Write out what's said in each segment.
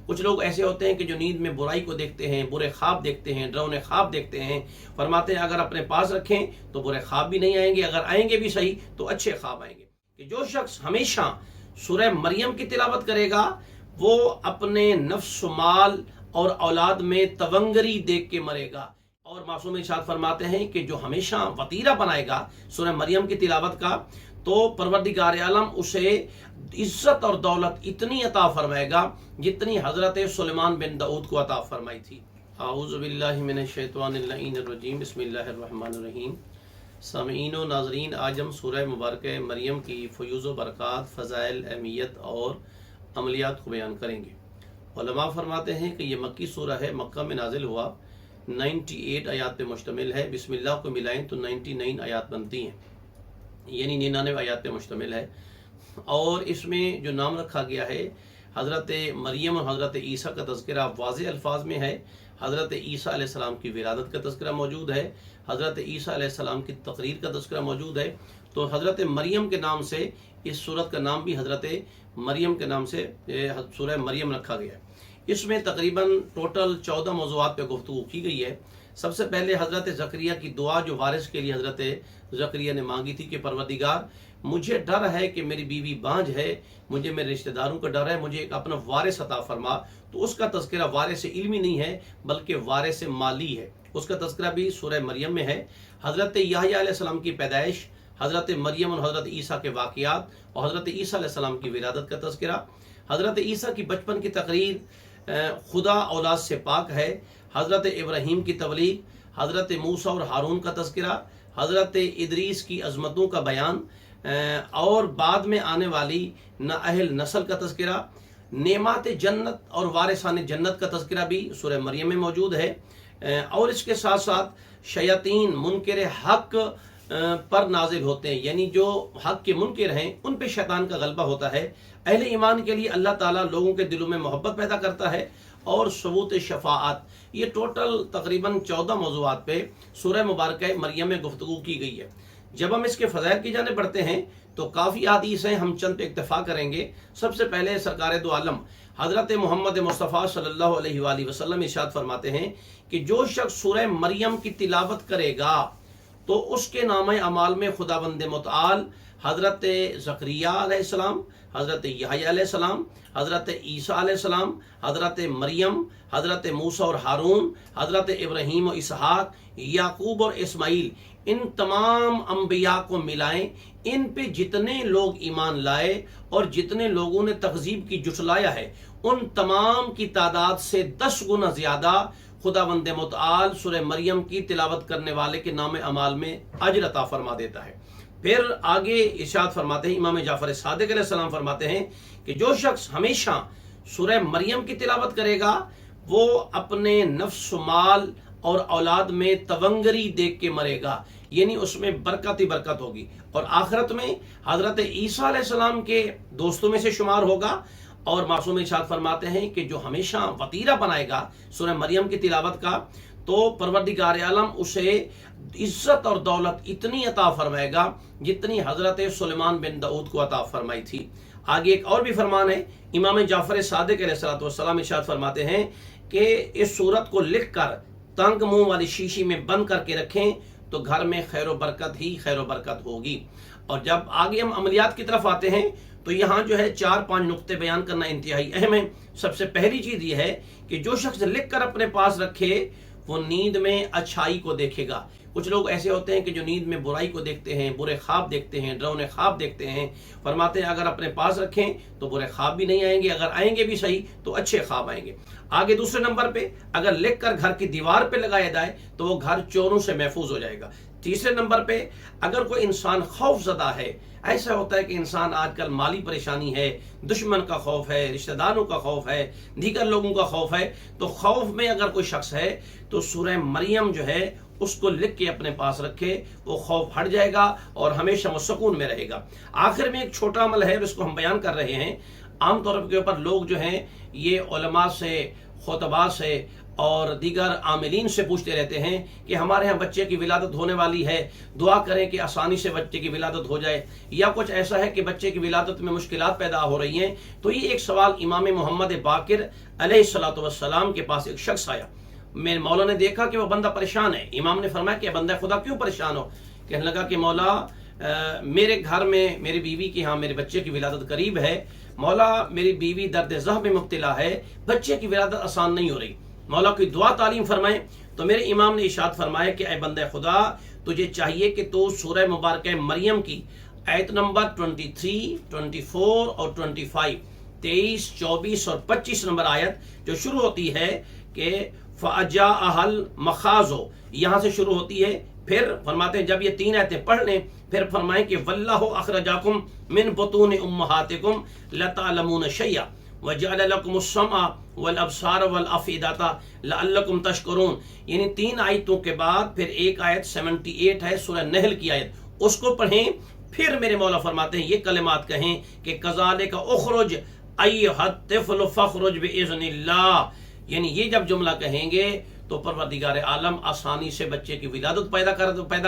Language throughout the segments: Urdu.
کچھ لوگ ایسے ہوتے ہیں کہ جو نیند میں برائی کو دیکھتے ہیں، برے خواب دیکھتے ہیں، ڈراؤنے خواب دیکھتے ہیں۔ فرماتے ہیں اگر اپنے پاس رکھیں تو برے خواب بھی نہیں آئیں گے، اگر آئیں گے بھی صحیح تو اچھے خواب آئیں گے۔ کہ جو شخص ہمیشہ سورہ مریم کی تلاوت کرے گا وہ اپنے نفس و مال اور اولاد میں تونگری دیکھ کے مرے گا۔ اور معصوم ارشاد فرماتے ہیں کہ جو ہمیشہ وطیرہ بنائے گا سورہ مریم کی تلاوت کا تو پروردگار عالم اسے عزت اور دولت اتنی عطا فرمائے گا جتنی حضرت سلیمان بن داؤد کو عطا فرمائی تھی۔ اعوذ باللہ من الشیطان اللعین الرجیم، بسم اللہ الرحمن الرحیم۔ سامعین و ناظرین، آج ہم سورہ مبارکہ مریم کی فیوز و برکات، فضائل، اہمیت اور عملیات کو بیان کریں گے۔ علماء فرماتے ہیں کہ یہ مکی سورہ ہے، مکہ میں نازل ہوا، 98 آیات پہ مشتمل ہے۔ بسم اللہ کو ملائیں تو 99 آیات بنتی ہیں، یعنی 99 آیات پہ مشتمل ہے۔ اور اس میں جو نام رکھا گیا ہے حضرت مریم اور حضرت عیسیٰ کا تذکرہ واضح الفاظ میں ہے۔ حضرت عیسیٰ علیہ السلام کی ولادت کا تذکرہ موجود ہے، حضرت عیسیٰ علیہ السلام کی تقریر کا تذکرہ موجود ہے۔ تو حضرت مریم کے نام سے اس سورت کا نام بھی حضرت مریم کے نام سے سورہ مریم رکھا گیا ہے۔ اس میں تقریباً ٹوٹل 14 موضوعات پہ گفتگو کی گئی ہے۔ سب سے پہلے حضرت زکریا کی دعا جو وارث کے لیے حضرت زکریا نے مانگی تھی کہ پروردگار مجھے ڈر ہے کہ میری بیوی بانجھ ہے، مجھے میرے رشتہ داروں کا ڈر ہے، مجھے ایک اپنا وارث عطا فرما۔ تو اس کا تذکرہ وارث علمی نہیں ہے بلکہ وارث مالی ہے، اس کا تذکرہ بھی سورہ مریم میں ہے۔ حضرت یحییٰ علیہ السلام کی پیدائش، حضرت مریم اور حضرت عیسیٰ کے واقعات اور حضرت عیسیٰ علیہ السلام کی ولادت کا تذکرہ، حضرت عیسیٰ کی بچپن کی تقریر، خدا اولاد سے پاک ہے، حضرت ابراہیم کی تبلیغ، حضرت موسیٰ اور ہارون کا تذکرہ، حضرت ادریس کی عظمتوں کا بیان اور بعد میں آنے والی نااہل نسل کا تذکرہ، نعمات جنت اور وارثان جنت کا تذکرہ بھی سورہ مریم میں موجود ہے۔ اور اس کے ساتھ ساتھ شیاطین منکر حق پر نازل ہوتے ہیں، یعنی جو حق کے منکر ہیں ان پہ شیطان کا غلبہ ہوتا ہے۔ اہل ایمان کے لیے اللہ تعالیٰ لوگوں کے دلوں میں محبت پیدا کرتا ہے اور ثبوت شفاعت۔ یہ ٹوٹل تقریباً 14 موضوعات پہ سورہ مبارکہ مریم میں گفتگو کی گئی ہے۔ جب ہم اس کے فضائل کی جانب بڑھتے ہیں تو کافی حدیث ہیں، ہم چند پہ اکتفا کریں گے۔ سب سے پہلے سرکار دو عالم حضرت محمد مصطفیٰ صلی اللہ علیہ وآلہ وسلم ارشاد فرماتے ہیں کہ جو شخص سورہ مریم کی تلاوت کرے گا تو اس کے نامہ اعمال میں خداوند متعال حضرت زکریا علیہ السلام، حضرت یحییٰ علیہ السلام، حضرت عیسیٰ علیہ السلام، حضرت مریم، حضرت موسیٰ اور ہارون، حضرت ابراہیم و اسحاق، یعقوب اور اسماعیل، ان تمام انبیاء کو ملائیں۔ ان پہ جتنے لوگ ایمان لائے اور جتنے لوگوں نے تکذیب کی جھٹلایا ہے ان تمام کی تعداد سے 10 گنا زیادہ خداوند متعال سورہ مریم کی تلاوت کرنے والے کے نام اعمال میں اجر عطا فرما دیتا ہے۔ پھر آگے ارشاد فرماتے ہیں، امام جعفر صادق علیہ السلام فرماتے ہیں کہ جو شخص ہمیشہ سورہ مریم کی تلاوت کرے گا وہ اپنے نفس و مال اور اولاد میں تونگری دیکھ کے مرے گا، یعنی اس میں برکت ہی برکت ہوگی، اور آخرت میں حضرت عیسیٰ علیہ السلام کے دوستوں میں سے شمار ہوگا۔ اور معصوم ارشاد فرماتے ہیں کہ جو ہمیشہ وطیرہ بنائے گا سورہ مریم کی تلاوت کا تو پروردگار عالم اسے عزت اور دولت اتنی عطا فرمائے گا جتنی حضرت سلیمان بن داؤد کو عطا فرمائی تھی۔ آگے ایک اور بھی فرمان ہے، امام جعفر صادق علیہ السلام ارشاد فرماتے ہیں کہ اس سورت کو لکھ کر تنگ منہ والی شیشی میں بند کر کے رکھیں تو گھر میں خیر و برکت ہی خیر و برکت ہوگی۔ اور جب آگے ہم عملیات کی طرف آتے ہیں تو یہاں جو ہے 4-5 نقطے بیان کرنا انتہائی اہم ہے۔ سب سے پہلی چیز یہ ہے کہ جو شخص لکھ کر اپنے پاس رکھے وہ نیند میں اچھائی کو دیکھے گا۔ کچھ لوگ ایسے ہوتے ہیں کہ جو نیند میں برائی کو دیکھتے ہیں، برے خواب دیکھتے ہیں، ڈراؤنے خواب دیکھتے ہیں۔ فرماتے ہیں اگر اپنے پاس رکھیں تو برے خواب بھی نہیں آئیں گے، اگر آئیں گے بھی صحیح تو اچھے خواب آئیں گے۔ آگے دوسرے نمبر پہ اگر لکھ کر گھر کی دیوار پہ لگایا جائے تو وہ گھر چوروں سے محفوظ ہو جائے گا۔ تیسرے نمبر پہ اگر کوئی انسان خوف زدہ ہے، ایسا ہوتا ہے کہ انسان آج کل مالی پریشانی ہے، دشمن کا خوف ہے، رشتہ داروں کا خوف ہے، دیگر لوگوں کا خوف ہے، تو خوف میں اگر کوئی شخص ہے تو سورہ مریم جو ہے اس کو لکھ کے اپنے پاس رکھے، وہ خوف ہٹ جائے گا اور ہمیشہ وہ سکون میں رہے گا۔ آخر میں ایک چھوٹا عمل ہے اور اس کو ہم بیان کر رہے ہیں۔ عام طور کے اوپر لوگ جو ہیں یہ علماء سے، خطباء سے اور دیگر عاملین سے پوچھتے رہتے ہیں کہ ہمارے ہاں بچے کی ولادت ہونے والی ہے، دعا کریں کہ آسانی سے بچے کی ولادت ہو جائے، یا کچھ ایسا ہے کہ بچے کی ولادت میں مشکلات پیدا ہو رہی ہیں۔ تو یہ ایک سوال امام محمد باقر علیہ الصلوۃ والسلام کے پاس ایک شخص آیا، میرے مولا نے دیکھا کہ وہ بندہ پریشان ہے۔ امام نے فرمایا کہ بندہ خدا کیوں پریشان ہو؟ کہنے لگا کہ مولا میرے گھر میں میری بیوی کے ہاں میرے بچے کی ولادت قریب ہے، مولا میری بیوی درد ذہ میں مبتلا ہے، بچے کی ولادت آسان نہیں ہو رہی، مولا کوئی دعا تعلیم فرمائیں۔ تو میرے امام نے ارشاد فرمایا کہ اے بندہ خدا، تجھے چاہیے کہ تو سورہ مبارکہ مریم کی آیت نمبر 23، 24 اور 25، 23، 24 اور 25 نمبر آیت جو شروع ہوتی ہے کہ فَأَجَاءَهَا الْمَخَاضُ، یہاں سے شروع ہوتی ہے۔ پھر فرماتے ہیں جب یہ 3 آیتیں پڑھ لیں پھر فرمائیں کہ وَاللَّهُ أَخْرَجَكُم مِّن بُطُونِ أُمَّهَاتِكُمْ لَتَعْلَمُونَ شَيْئًا وَجَعَلَ لَكُمُ السَّمْعَ وَالْأَبْصَارَ وَالْأَفْئِدَةَ لَعَلَّكُمْ تَشْكُرُونَ، یعنی 3 آیتوں کے بعد پھر ایک آیت 78 ہے سورہ نحل کی آیت، اس کو پڑھیں۔ پھر میرے مولا فرماتے ہیں یہ کلمات کہیں کہ کذالک اخرج ایھا الطفل فاخرج باذن اللہ، یعنی یہ جب جملہ کہیں گے تو پروردگار عالم آسانی سے بچے کی ولادت پیدا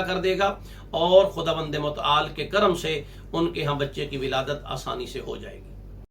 کر دے گا، اور خداوند متعال کے کرم سے ان کے ہاں بچے کی ولادت آسانی سے ہو جائے گی۔